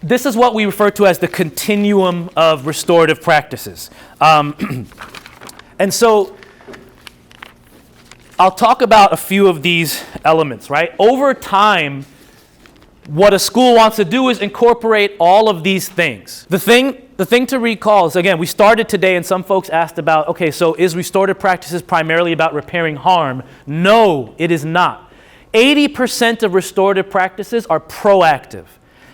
this is what we refer to as the continuum of restorative practices. And so I'll talk about a few of these elements, right? Over time, what a school wants to do is incorporate all of these things. The thing to recall is, again, we started today and some folks asked about, okay, so is restorative practices primarily about repairing harm? No, it is not. 80% of restorative practices are proactive.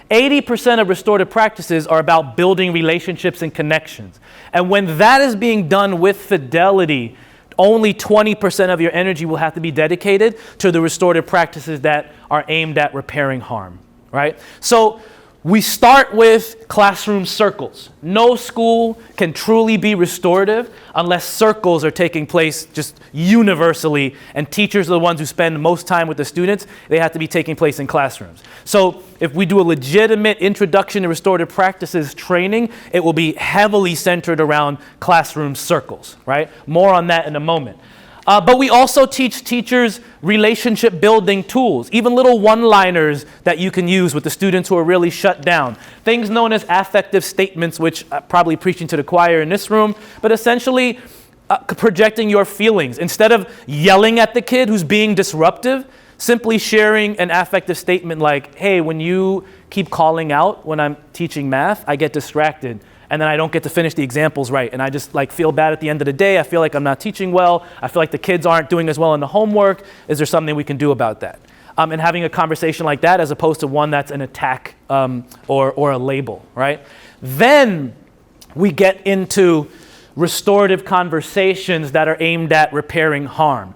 80% of restorative practices are about building relationships and connections. And when that is being done with fidelity, only 20% of your energy will have to be dedicated to the restorative practices that are aimed at repairing harm, right? So we start with classroom circles. No school can truly be restorative unless circles are taking place just universally, and teachers are the ones who spend most time with the students. They have to be taking place in classrooms. So if we do a legitimate introduction to restorative practices training, it will be heavily centered around classroom circles, right? More on that in a moment. But we also teach teachers relationship building tools, even little one-liners that you can use with the students who are really shut down. Things known as affective statements, which I'm probably preaching to the choir in this room, but essentially projecting your feelings. Instead of yelling at the kid who's being disruptive, simply sharing an affective statement like, hey, when you keep calling out when I'm teaching math, I get distracted. And then I don't get to finish the examples right. And I just feel bad at the end of the day. I feel like I'm not teaching well. I feel like the kids aren't doing as well in the homework. Is there something we can do about that? And having a conversation like that as opposed to one that's an attack or a label, right? Then we get into restorative conversations that are aimed at repairing harm,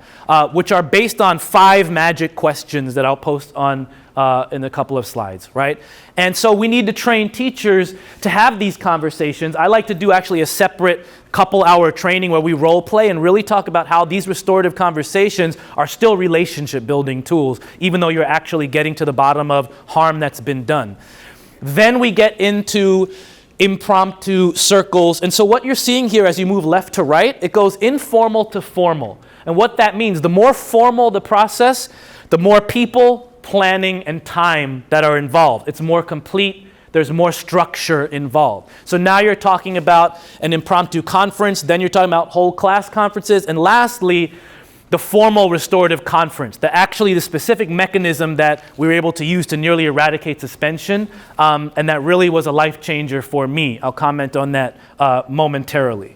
which are based on 5 magic questions that I'll post on in a couple of slides, right? And so we need to train teachers to have these conversations. I like to do actually a separate couple-hour training where we role play and really talk about how these restorative conversations are still relationship building tools, even though you're actually getting to the bottom of harm that's been done. Then we get into impromptu circles. And so what you're seeing here as you move left to right, it goes informal to formal. And what that means, the more formal the process, the more people, planning, and time that are involved. It's more complete. There's more structure involved. So now you're talking about an impromptu conference, then you're talking about whole class conferences, and lastly, the formal restorative conference, the specific mechanism that we were able to use to nearly eradicate suspension, and that really was a life changer for me. I'll comment on that momentarily.